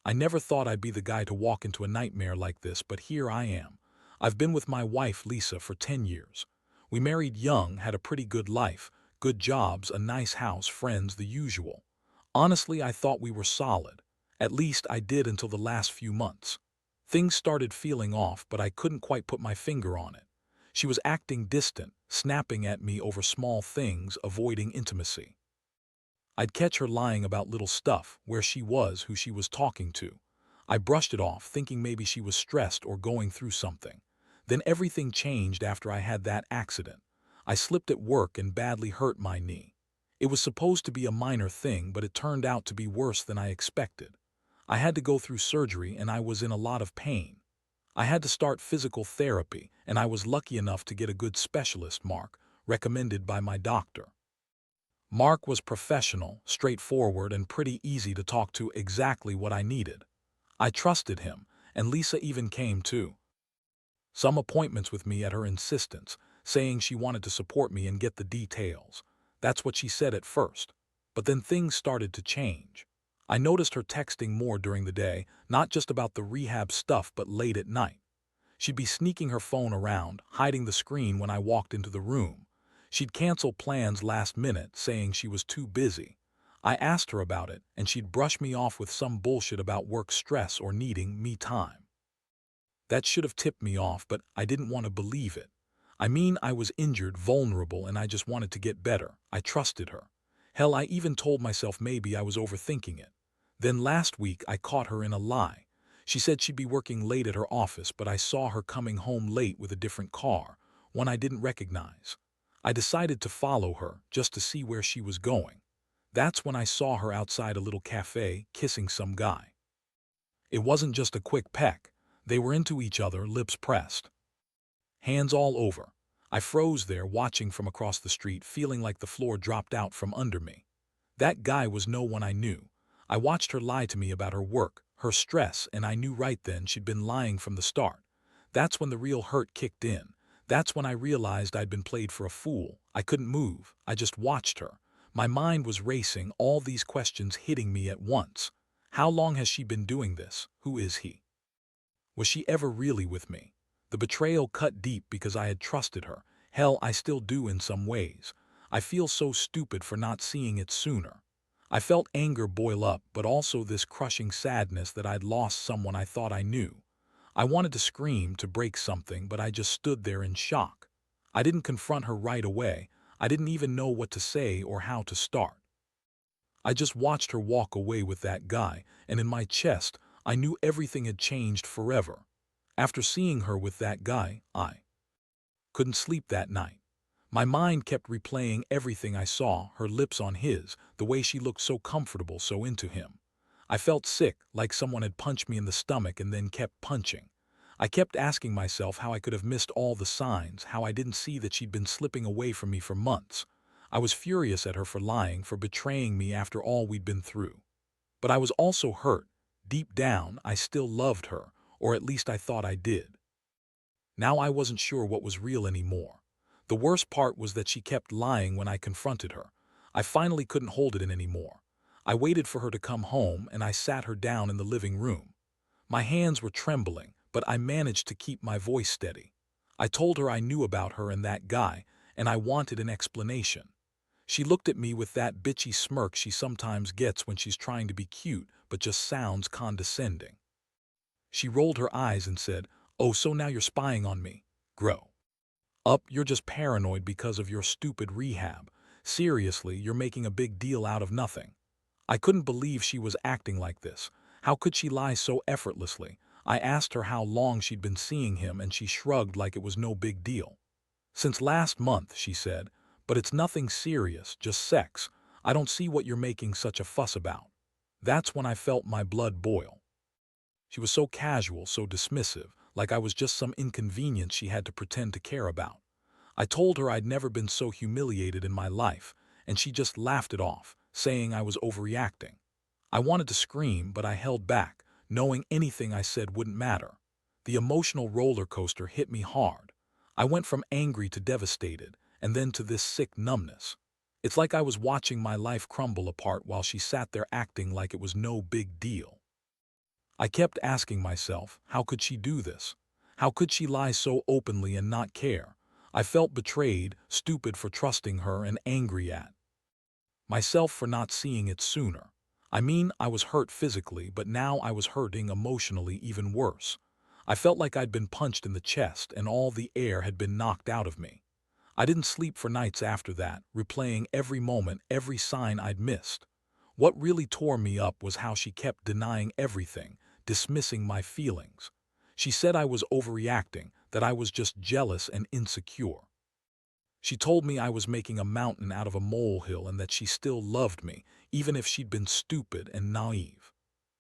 I never thought I'd be the guy to walk into a nightmare like this, but here I am. I've been with my wife, Lisa, for 10 years. We married young, had a pretty good life, good jobs, a nice house, friends, the usual. Honestly, I thought we were solid. At least I did until the last few months. Things started feeling off, but I couldn't quite put my finger on it. She was acting distant, snapping at me over small things, avoiding intimacy. I'd catch her lying about little stuff, where she was, who she was talking to. I brushed it off, thinking maybe she was stressed or going through something. Then everything changed after I had that accident. I slipped at work and badly hurt my knee. It was supposed to be a minor thing, but it turned out to be worse than I expected. I had to go through surgery and I was in a lot of pain. I had to start physical therapy, and I was lucky enough to get a good specialist, Mark, recommended by my doctor. Mark was professional, straightforward, and pretty easy to talk to, exactly what I needed. I trusted him, and Lisa even came too. Some appointments with me at her insistence, saying she wanted to support me and get the details. That's what she said at first. But then things started to change. I noticed her texting more during the day, not just about the rehab stuff but late at night. She'd be sneaking her phone around, hiding the screen when I walked into the room. She'd cancel plans last minute, saying she was too busy. I asked her about it, and she'd brush me off with some bullshit about work stress or needing me time. That should have tipped me off, but I didn't want to believe it. I mean, I was injured, vulnerable, and I just wanted to get better. I trusted her. Hell, I even told myself maybe I was overthinking it. Then last week, I caught her in a lie. She said she'd be working late at her office, but I saw her coming home late with a different car, one I didn't recognize. I decided to follow her, just to see where she was going. That's when I saw her outside a little cafe, kissing some guy. It wasn't just a quick peck. They were into each other, lips pressed. Hands all over. I froze there, watching from across the street, feeling like the floor dropped out from under me. That guy was no one I knew. I watched her lie to me about her work, her stress, and I knew right then she'd been lying from the start. That's when the real hurt kicked in. That's when I realized I'd been played for a fool. I couldn't move. I just watched her. My mind was racing, all these questions hitting me at once. How long has she been doing this? Who is he? Was she ever really with me? The betrayal cut deep because I had trusted her. Hell, I still do in some ways. I feel so stupid for not seeing it sooner. I felt anger boil up, but also this crushing sadness that I'd lost someone I thought I knew. I wanted to scream, to break something, but I just stood there in shock. I didn't confront her right away. I didn't even know what to say or how to start. I just watched her walk away with that guy, and in my chest, I knew everything had changed forever. After seeing her with that guy, I couldn't sleep that night. My mind kept replaying everything I saw, her lips on his, the way she looked so comfortable, so into him. I felt sick, like someone had punched me in the stomach and then kept punching. I kept asking myself how I could have missed all the signs, how I didn't see that she'd been slipping away from me for months. I was furious at her for lying, for betraying me after all we'd been through. But I was also hurt. Deep down, I still loved her, or at least I thought I did. Now I wasn't sure what was real anymore. The worst part was that she kept lying when I confronted her. I finally couldn't hold it in anymore. I waited for her to come home and I sat her down in the living room. My hands were trembling, but I managed to keep my voice steady. I told her I knew about her and that guy, and I wanted an explanation. She looked at me with that bitchy smirk she sometimes gets when she's trying to be cute but just sounds condescending. She rolled her eyes and said, "Oh, so now you're spying on me? Grow up, you're just paranoid because of your stupid rehab. Seriously, you're making a big deal out of nothing." I couldn't believe she was acting like this. How could she lie so effortlessly? I asked her how long she'd been seeing him and she shrugged like it was no big deal. "Since last month," she said, "but it's nothing serious, just sex. I don't see what you're making such a fuss about." That's when I felt my blood boil. She was so casual, so dismissive, like I was just some inconvenience she had to pretend to care about. I told her I'd never been so humiliated in my life, and she just laughed it off, saying I was overreacting. I wanted to scream, but I held back, knowing anything I said wouldn't matter. The emotional roller coaster hit me hard. I went from angry to devastated, and then to this sick numbness. It's like I was watching my life crumble apart while she sat there acting like it was no big deal. I kept asking myself, how could she do this? How could she lie so openly and not care? I felt betrayed, stupid for trusting her, and angry at myself for not seeing it sooner. I mean, I was hurt physically, but now I was hurting emotionally even worse. I felt like I'd been punched in the chest and all the air had been knocked out of me. I didn't sleep for nights after that, replaying every moment, every sign I'd missed. What really tore me up was how she kept denying everything, dismissing my feelings. She said I was overreacting, that I was just jealous and insecure. She told me I was making a mountain out of a molehill and that she still loved me, even if she'd been stupid and naive.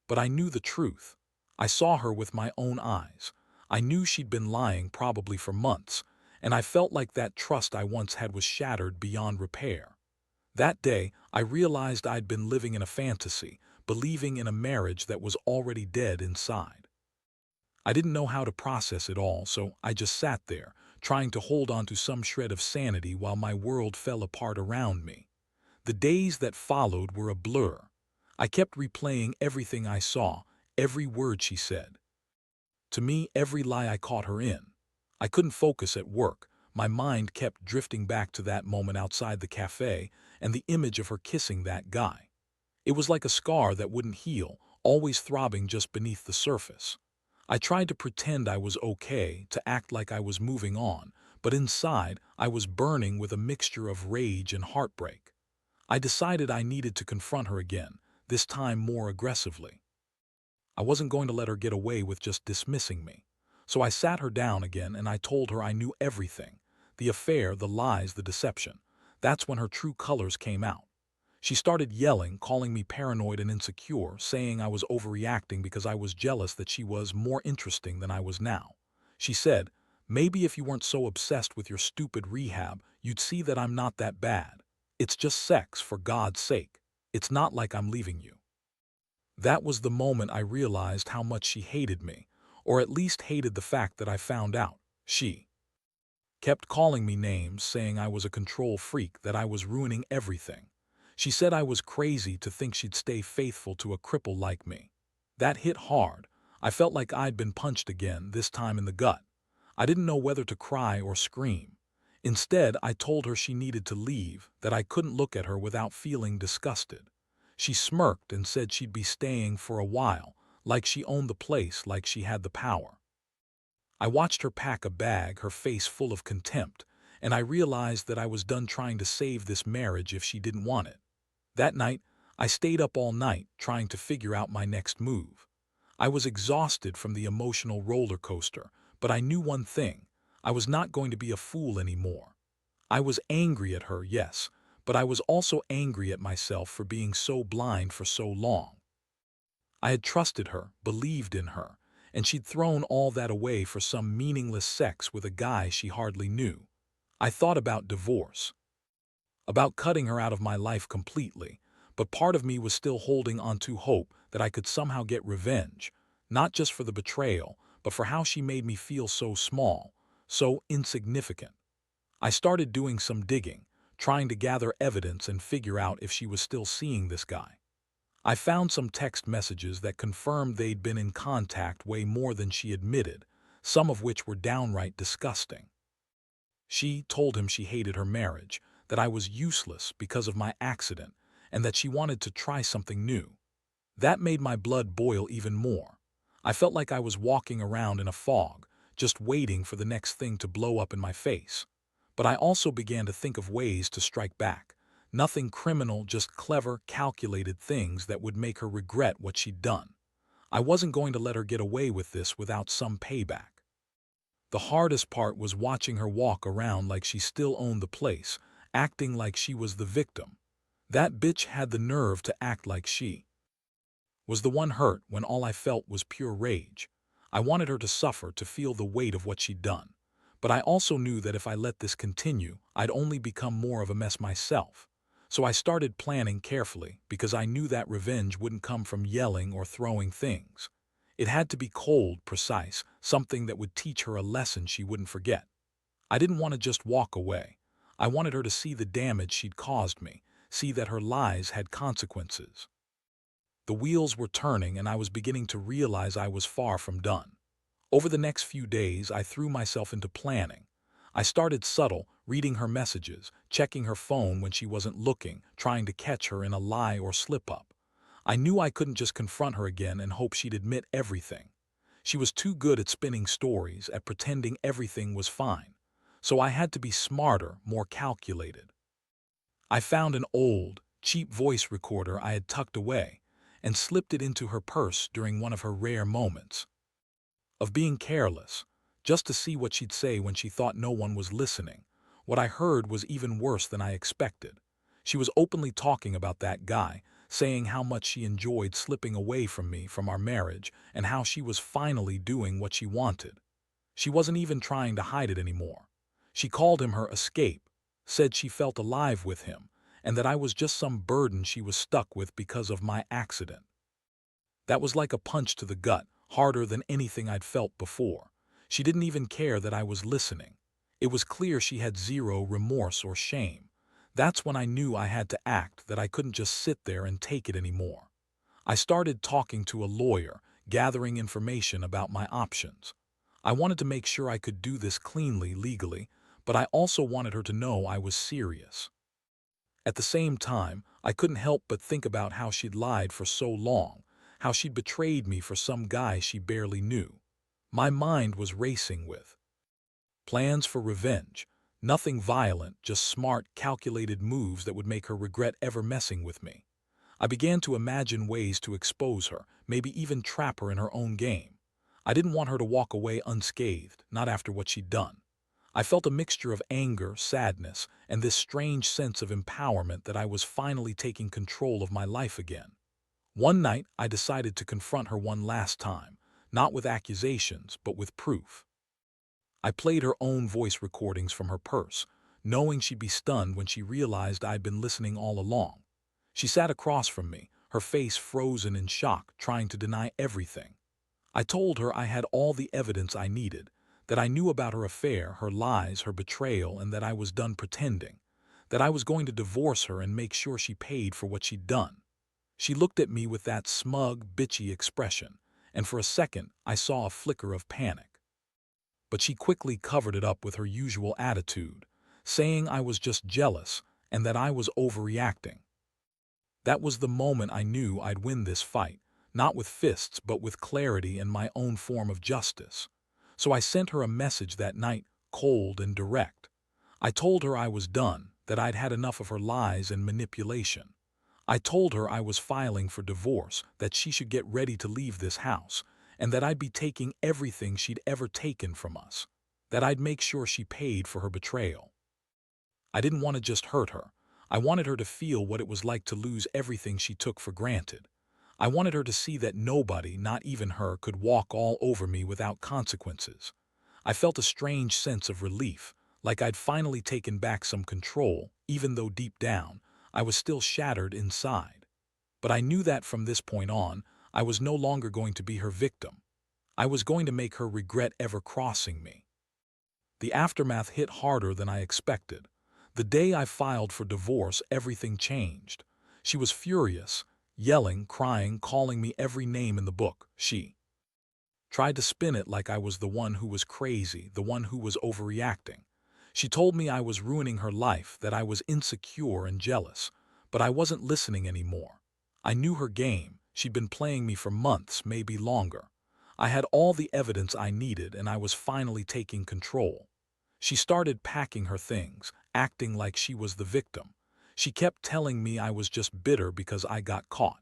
But I knew the truth. I saw her with my own eyes. I knew she'd been lying probably for months, and I felt like that trust I once had was shattered beyond repair. That day, I realized I'd been living in a fantasy, believing in a marriage that was already dead inside. I didn't know how to process it all, so I just sat there, trying to hold on to some shred of sanity while my world fell apart around me. The days that followed were a blur. I kept replaying everything I saw, every word she said. To me, every lie I caught her in. I couldn't focus at work. My mind kept drifting back to that moment outside the cafe and the image of her kissing that guy. It was like a scar that wouldn't heal, always throbbing just beneath the surface. I tried to pretend I was okay, to act like I was moving on, but inside I was burning with a mixture of rage and heartbreak. I decided I needed to confront her again, this time more aggressively. I wasn't going to let her get away with just dismissing me. So I sat her down again and I told her I knew everything. The affair, the lies, the deception. That's when her true colors came out. She started yelling, calling me paranoid and insecure, saying I was overreacting because I was jealous that she was more interesting than I was now. She said, maybe if you weren't so obsessed with your stupid rehab, you'd see that I'm not that bad. It's just sex, for God's sake. It's not like I'm leaving you. That was the moment I realized how much she hated me, or at least hated the fact that I found out. She kept calling me names, saying I was a control freak, that I was ruining everything. She said I was crazy to think she'd stay faithful to a cripple like me. That hit hard. I felt like I'd been punched again, this time in the gut. I didn't know whether to cry or scream. Instead, I told her she needed to leave, that I couldn't look at her without feeling disgusted. She smirked and said she'd be staying for a while, like she owned the place, like she had the power. I watched her pack a bag, her face full of contempt, and I realized that I was done trying to save this marriage if she didn't want it. That night, I stayed up all night trying to figure out my next move. I was exhausted from the emotional roller coaster, but I knew one thing. I was not going to be a fool anymore. I was angry at her, yes, but I was also angry at myself for being so blind for so long. I had trusted her, believed in her, and she'd thrown all that away for some meaningless sex with a guy she hardly knew. I thought about divorce, about cutting her out of my life completely, but part of me was still holding on to hope that I could somehow get revenge, not just for the betrayal, but for how she made me feel so small, so insignificant. I started doing some digging, trying to gather evidence and figure out if she was still seeing this guy. I found some text messages that confirmed they'd been in contact way more than she admitted, some of which were downright disgusting. She told him she hated her marriage, that I was useless because of my accident, and that she wanted to try something new. That made my blood boil even more. I felt like I was walking around in a fog, just waiting for the next thing to blow up in my face. But I also began to think of ways to strike back. Nothing criminal, just clever, calculated things that would make her regret what she'd done. I wasn't going to let her get away with this without some payback. The hardest part was watching her walk around like she still owned the place, acting like she was the victim. That bitch had the nerve to act like she was the one hurt when all I felt was pure rage. I wanted her to suffer, to feel the weight of what she'd done. But I also knew that if I let this continue, I'd only become more of a mess myself. So I started planning carefully, because I knew that revenge wouldn't come from yelling or throwing things. It had to be cold, precise, something that would teach her a lesson she wouldn't forget. I didn't want to just walk away. I wanted her to see the damage she'd caused me, see that her lies had consequences. The wheels were turning and I was beginning to realize I was far from done. Over the next few days, I threw myself into planning. I started subtle, reading her messages, checking her phone when she wasn't looking, trying to catch her in a lie or slip-up. I knew I couldn't just confront her again and hope she'd admit everything. She was too good at spinning stories, at pretending everything was fine. So I had to be smarter, more calculated. I found an old, cheap voice recorder I had tucked away and slipped it into her purse during one of her rare moments of being careless, just to see what she'd say when she thought no one was listening. What I heard was even worse than I expected. She was openly talking about that guy, saying how much she enjoyed slipping away from me from our marriage and how she was finally doing what she wanted. She wasn't even trying to hide it anymore. She called him her escape, said she felt alive with him, and that I was just some burden she was stuck with because of my accident. That was like a punch to the gut, harder than anything I'd felt before. She didn't even care that I was listening. It was clear she had zero remorse or shame. That's when I knew I had to act, that I couldn't just sit there and take it anymore. I started talking to a lawyer, gathering information about my options. I wanted to make sure I could do this cleanly, legally, but I also wanted her to know I was serious. At the same time, I couldn't help but think about how she'd lied for so long, how she'd betrayed me for some guy she barely knew. My mind was racing with plans for revenge, nothing violent, just smart, calculated moves that would make her regret ever messing with me. I began to imagine ways to expose her, maybe even trap her in her own game. I didn't want her to walk away unscathed, not after what she'd done. I felt a mixture of anger, sadness, and this strange sense of empowerment that I was finally taking control of my life again. One night, I decided to confront her one last time, not with accusations, but with proof. I played her own voice recordings from her purse, knowing she'd be stunned when she realized I'd been listening all along. She sat across from me, her face frozen in shock, trying to deny everything. I told her I had all the evidence I needed, that I knew about her affair, her lies, her betrayal, and that I was done pretending, that I was going to divorce her and make sure she paid for what she'd done. She looked at me with that smug, bitchy expression, and for a second I saw a flicker of panic. But she quickly covered it up with her usual attitude, saying I was just jealous and that I was overreacting. That was the moment I knew I'd win this fight, not with fists but with clarity and my own form of justice. So I sent her a message that night, cold and direct. I told her I was done, that I'd had enough of her lies and manipulation. I told her I was filing for divorce, that she should get ready to leave this house, and that I'd be taking everything she'd ever taken from us, that I'd make sure she paid for her betrayal. I didn't want to just hurt her. I wanted her to feel what it was like to lose everything she took for granted. I wanted her to see that nobody, not even her, could walk all over me without consequences. I felt a strange sense of relief, like I'd finally taken back some control, even though deep down, I was still shattered inside. But I knew that from this point on, I was no longer going to be her victim. I was going to make her regret ever crossing me. The aftermath hit harder than I expected. The day I filed for divorce, everything changed. She was furious, yelling, crying, calling me every name in the book. She tried to spin it like I was the one who was crazy, the one who was overreacting. She told me I was ruining her life, that I was insecure and jealous. But I wasn't listening anymore. I knew her game. She'd been playing me for months, maybe longer. I had all the evidence I needed, and I was finally taking control. She started packing her things, acting like she was the victim. She kept telling me I was just bitter because I got caught,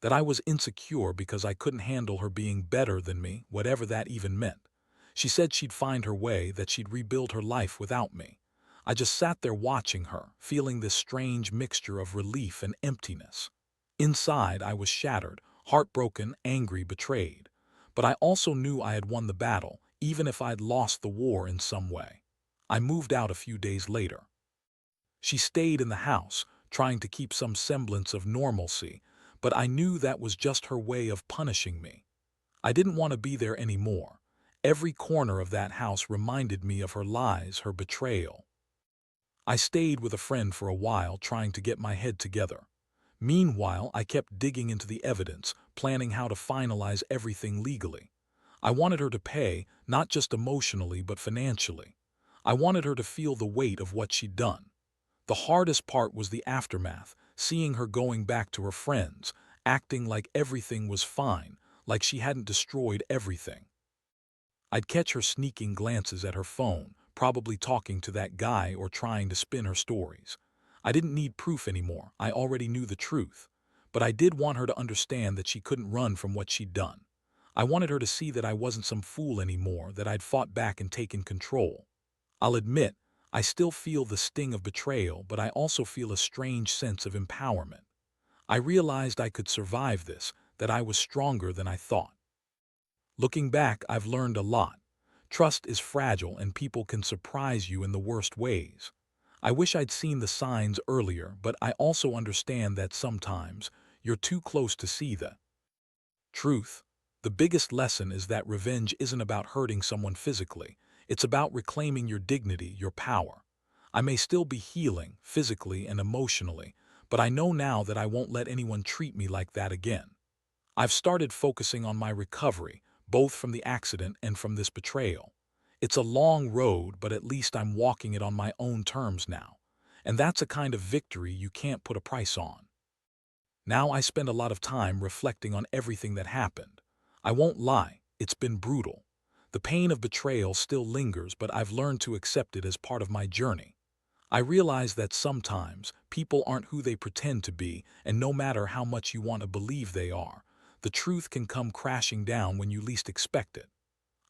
that I was insecure because I couldn't handle her being better than me, whatever that even meant. She said she'd find her way, that she'd rebuild her life without me. I just sat there watching her, feeling this strange mixture of relief and emptiness. Inside, I was shattered, heartbroken, angry, betrayed. But I also knew I had won the battle, even if I'd lost the war in some way. I moved out a few days later. She stayed in the house, trying to keep some semblance of normalcy, but I knew that was just her way of punishing me. I didn't want to be there anymore. Every corner of that house reminded me of her lies, her betrayal. I stayed with a friend for a while, trying to get my head together. Meanwhile, I kept digging into the evidence, planning how to finalize everything legally. I wanted her to pay, not just emotionally but financially. I wanted her to feel the weight of what she'd done. The hardest part was the aftermath, seeing her going back to her friends, acting like everything was fine, like she hadn't destroyed everything. I'd catch her sneaking glances at her phone, probably talking to that guy or trying to spin her stories. I didn't need proof anymore, I already knew the truth. But I did want her to understand that she couldn't run from what she'd done. I wanted her to see that I wasn't some fool anymore, that I'd fought back and taken control. I'll admit, I still feel the sting of betrayal, but I also feel a strange sense of empowerment. I realized I could survive this, that I was stronger than I thought. Looking back, I've learned a lot. Trust is fragile and people can surprise you in the worst ways. I wish I'd seen the signs earlier, but I also understand that sometimes you're too close to see the truth. The biggest lesson is that revenge isn't about hurting someone physically. It's about reclaiming your dignity, your power. I may still be healing, physically and emotionally, but I know now that I won't let anyone treat me like that again. I've started focusing on my recovery, both from the accident and from this betrayal. It's a long road, but at least I'm walking it on my own terms now. And that's a kind of victory you can't put a price on. Now I spend a lot of time reflecting on everything that happened. I won't lie, it's been brutal. The pain of betrayal still lingers, but I've learned to accept it as part of my journey. I realize that sometimes people aren't who they pretend to be, and no matter how much you want to believe they are, the truth can come crashing down when you least expect it.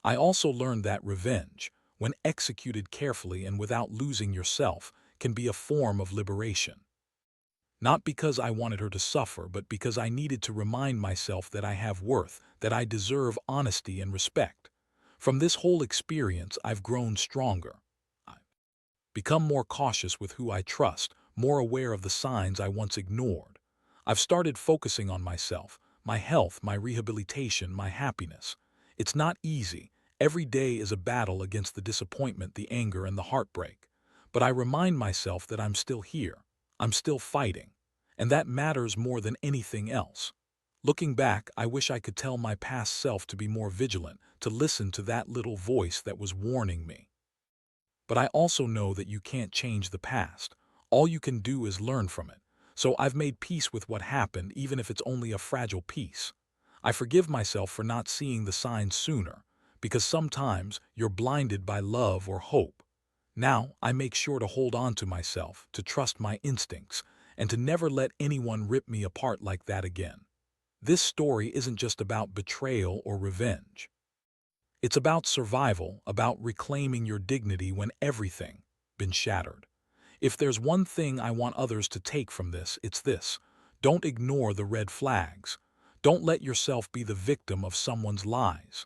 I also learned that revenge, when executed carefully and without losing yourself, can be a form of liberation. Not because I wanted her to suffer, but because I needed to remind myself that I have worth, that I deserve honesty and respect. From this whole experience, I've grown stronger. I've become more cautious with who I trust, more aware of the signs I once ignored. I've started focusing on myself, my health, my rehabilitation, my happiness. It's not easy. Every day is a battle against the disappointment, the anger, and the heartbreak. But I remind myself that I'm still here. I'm still fighting. And that matters more than anything else. Looking back, I wish I could tell my past self to be more vigilant, to listen to that little voice that was warning me. But I also know that you can't change the past. All you can do is learn from it. So I've made peace with what happened, even if it's only a fragile piece. I forgive myself for not seeing the signs sooner, because sometimes you're blinded by love or hope. Now, I make sure to hold on to myself, to trust my instincts, and to never let anyone rip me apart like that again. This story isn't just about betrayal or revenge. It's about survival, about reclaiming your dignity when everything been shattered. If there's one thing I want others to take from this, it's this. Don't ignore the red flags. Don't let yourself be the victim of someone's lies.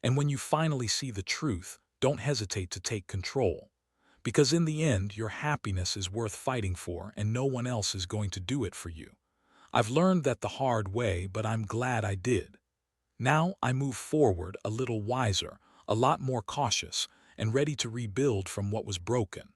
And when you finally see the truth, don't hesitate to take control. Because in the end, your happiness is worth fighting for, and no one else is going to do it for you. I've learned that the hard way, but I'm glad I did. Now I move forward a little wiser, a lot more cautious, and ready to rebuild from what was broken.